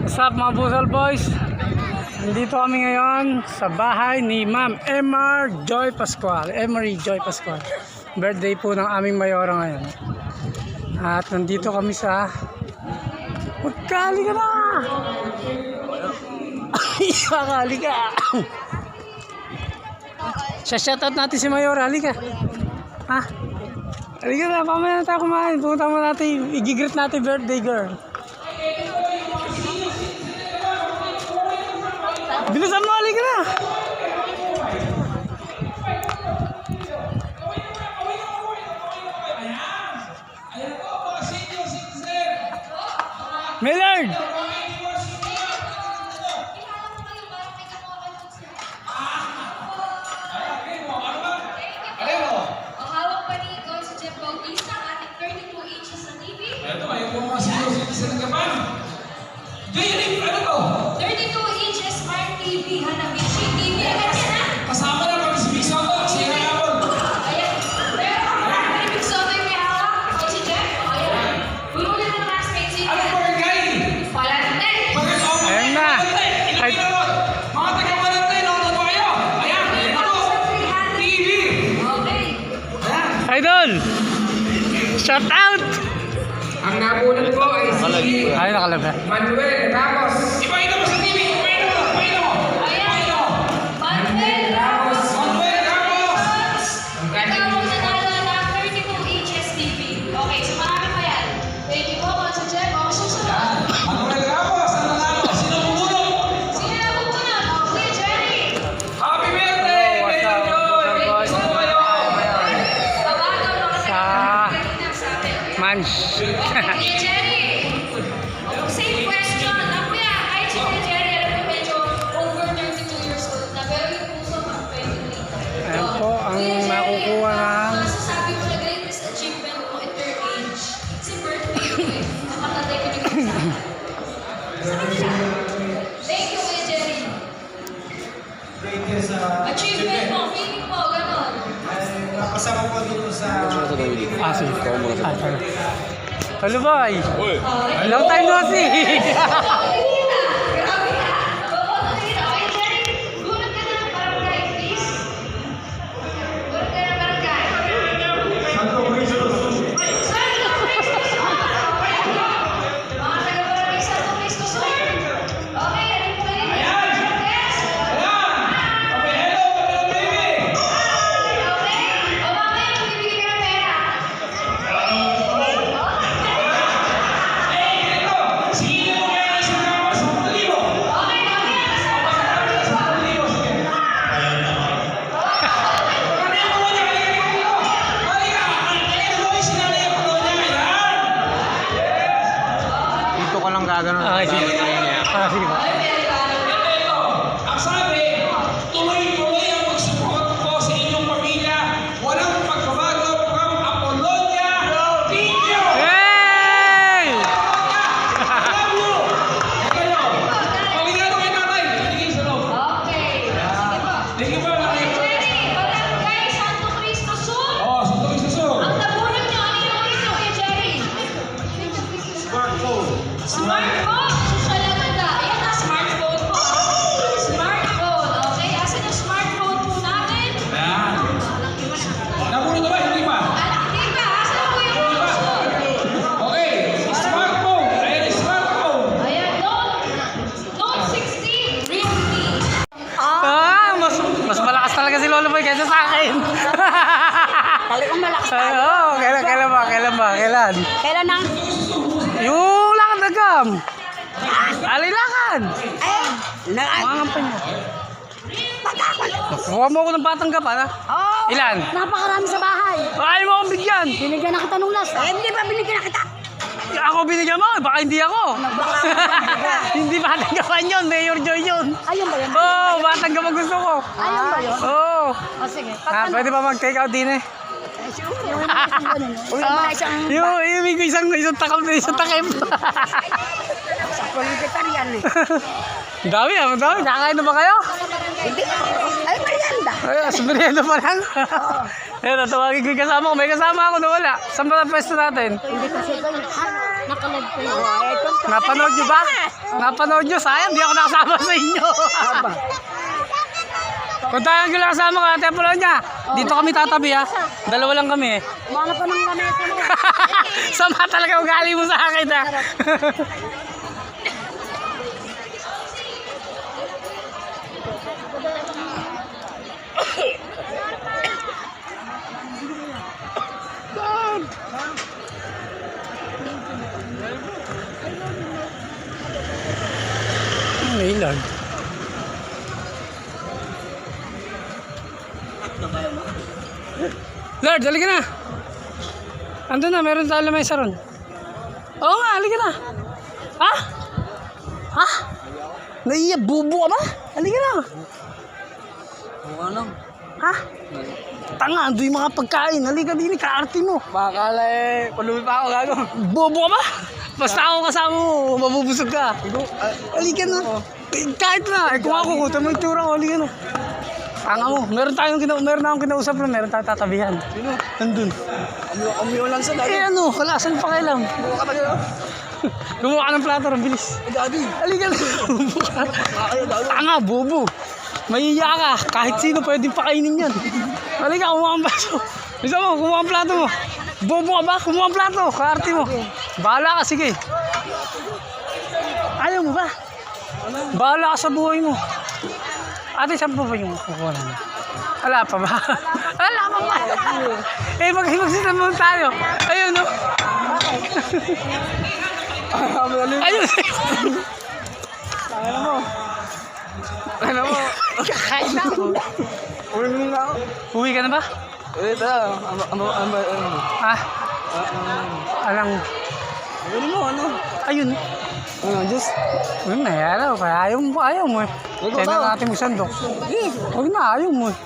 What's up mga Busol Boys? Nandito kami ngayon sa bahay ni Ma'am Emery Joy Pascual. Birthday po ng aming mayora ngayon. At nandito kami sa... Magkali ka na! Magkali ka! Shoutout natin si Mayora, halika. Ha? Halika na, pamaya na tayo kumain. Pumunta mo natin, i-greet natin birthday girl. Bilisan mo, halika na! Millard! Ito ay kung mga senior citizen ka pa. 32 inches Smart TV, Hanabishi TV. Kasama na pag si Big Soto, si Hayabon. Ayan. Pero kung Big Soto yung may hawak, o si Jeff, ayan. Puno na ng classmates yun. Ano po yung guy? Palantay. Ayan na. Mga taga-Palantay, naunod mo kayo. Ayan. Ito. TV. Okay. Idol! Shout out! Ang nabunan ko ay si Ay, nakalaba. Manuel Ramos. Ipakita mo sa TV. Ipakita mo. Ayan. Manuel Ramos. Manuel Ramos. Ikaw ang nanalo ng 32 inches TV. Okay, so marami pa yan. Thank you po, mga sa Jeff. Ako susunod. Manuel Ramos. Ang nanalo. Sino bubulong? Sino na bubulong? Okay, Jerry. Happy birthday! What's up, boys? Babagaw na kasi kanina sa atin. Manch. Okay, Jerry. Same question. Kuya, kahit si Kuya Jerry, alam ko medyo over 32 years old na, pero yung puso pang 28. Ayan po ang nakukuha ng... Masasabi ko na greatest achievement mo at your age. Si birthday ko eh. Nakatatay ko yung sa kanila. Thank you, Kuya Jerry. Achievement mo, feeling mo, gano'n. Nakasama po dito sa Sige. Hello, boy. Long time no see. Grabe na. Okay, Jerry. Gulat ka na ng barangay, please. Gulat ka ng barangay. Santo Cristo do Sul. Santo Cristo Sur. Mga taga-barangay Santo Cristo Sur. Okay, alin po kayo? Yes. Okay. O mamaya magbibigay ka ng pera. Okay, mamaya kasama sa Dito ko lang gagano. Okay, sige. Sige po. Ang sabi, tuloy-tuloy ang pagsupport ko sa inyong pamilya. Walang pagbabago from Apolonia Video. Hey! Love you! Kayo, pamilya kay tatay. Tingin sa loob. Okay. Sige po. Thank you po. Jerry, Barangay Santo Cristo Sur. Oh, Santo Cristo Sur. Ang nabunan niyo, ano yung ito, Kuya Jerry? Smartphone. Smartphone! Social agenda. Ayan na, smartphone po. Smartphone. Okay, asan yung smartphone po natin? Ayan. Nabuno na ba? Hindi pa? Hindi pa. Asan po yung phone? Okay, smartphone. Ayan, smartphone. Ayan, Note 16 Realme. Mas malakas talaga si Lolo Boy kaysa sa akin. Talagang malakas tayo. Oo, kailan ba? Kailan na? Yung lakad na gam. Alilakan. Nag- Mga Kuha mo ako ng batang gap, ha? Oh, Ilan? napakarami sa bahay. Ayaw mo akong bigyan. Binigyan na kita nung last. Eh, hindi pa binigyan na kita. Ako binigyan mo, baka hindi ako. Hindi batang gapan yun, Mayor Joy yun. Ayun ba yun? Oo, batang gapan gusto ko. Ayun ba yun? Oo. O sige. Pwede ba mag-take out din eh? Yung isang ganun. Uy, isang Yung isang takam na isang takip. vegetarian eh. Ang dami. Nakakain na ba kayo? Hindi. Ay, merienda. Ay, sa merienda pa lang. Ayun, natawagin ko yung kasama ko. May kasama ako na wala. Saan ba na pwesto natin? Hindi kasi kayo. Nakalive ko yun. Napanood nyo ba? Napanood nyo? Sayang, di ako nakasama sa inyo. Kung tayo ang kasama ka, Ate Apolonia, dito kami tatabi ha. Dalawa lang kami eh. Mga pa ng lamesa mo. Sama talaga ugali mo sa akin ha. May ilag. Lord, halika na. Ando na, meron tayo lamesa ron. Oo nga, halika na. Ha? Ha? Naiya, bubo ka ba? Halika na. Ano? Ha? Tanga, ando yung mga pagkain. Halika din, kaarte mo. Bakala eh, palumi pa ako gago. Bobo ka ba? Basta ako kasama mo, mabubusog ka. Halika na. Kahit na, kung ako kuta mo yung tura ko, halika na. Tanga mo, meron na akong kinausap na, meron tayong tatabihan. Sino? Nandun. Umiyo lang sa dati. Eh ano, kalasan pa kailam. Buka ka tayo. Gumawa ka ng plato, ang bilis. Daddy. Halika na. Bobo ka. Tanga, bobo. Mahiya ka, kahit sino pwedeng pakainin yan. Halika, kumuha ang baso. Bisa mo, kumuha ang plato mo. Bobo ka ba? Kumuha ang plato, kaarte mo. Bahala ka, sige. Ayaw mo ba? Bahala ka sa buhay mo. Ate, saan pa ba yung kukuha namin? Wala pa ba? Wala pa ba? Eh, magsitamon tayo. Ayun, no? Ayun. Ano mo? Ano mo? Kakain na ako. Uwi mo nga ako. Uwi ka na ba? Eh, tara. Ano? Ha? Alang. Ano mo? Ano? Ayun. Ano, Diyos? Huwag na, ayaw. Kaya ayaw mo eh. Kaya na natin magsandok. Huwag na, ayaw mo eh.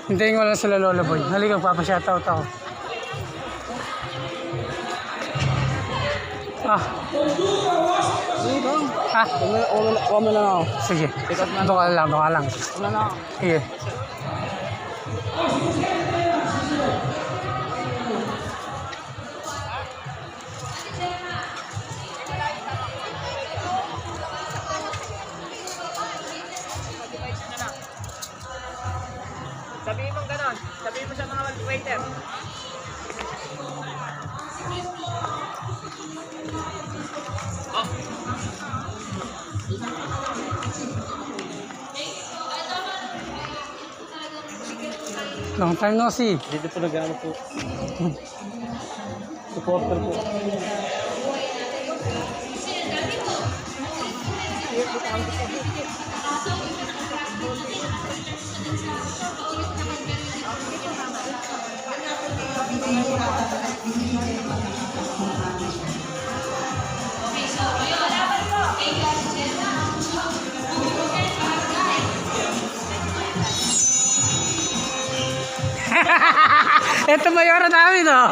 Hintayin ko lang sila Lola Boy. Halika, papashoutout ako. Ah. Ha? Huwag mo lang ako. Sige. Doon ka lang. Wala na ako. Sige. Sabihin mo gano'n. Sabihin mo sa mga waiter. Long time no see. Dito po nag-ano po. Supporter po. Ito mayora namin, oh.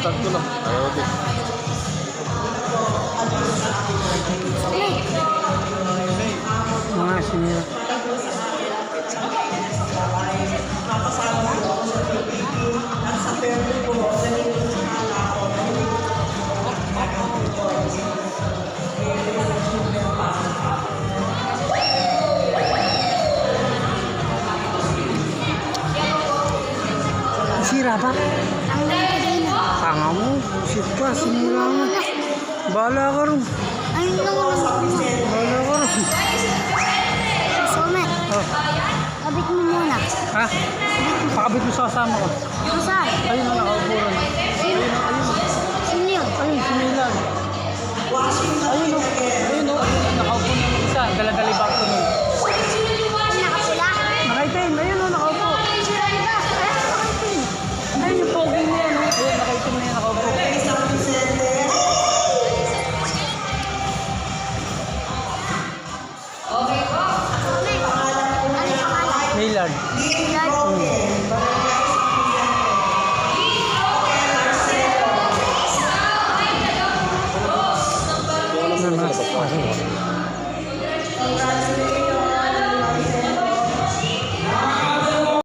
Start ko lang. Ayaw din. Mga sinira. Bihira ba? Ang din. Tanga mo. Shit ka. Sinira mo. Bahala ka rin. Ayun lang ako. Bahala ka rin. Sumet. Oh. Kabit mo muna. Ha? Pakabit mo sa kasama ko. Nasaan? Ayun na nakaupo rin. Ayun na. Ayun. Sino yun? Ayun, si Milan. Ayun o. Ayun o. Ayun, nakaupo na yung isa. Dala-dali ba ko nun? Nakapula? Nakaitim. Ayun o, nakaupo. Ayun, nakaitim. Ayun yung pogi niya yan. O. Ayun, nakaitim na yan, nakaupo. Sumet. Ano yung pangalan? Maylard. Wala mo sa labas. Ah, sige.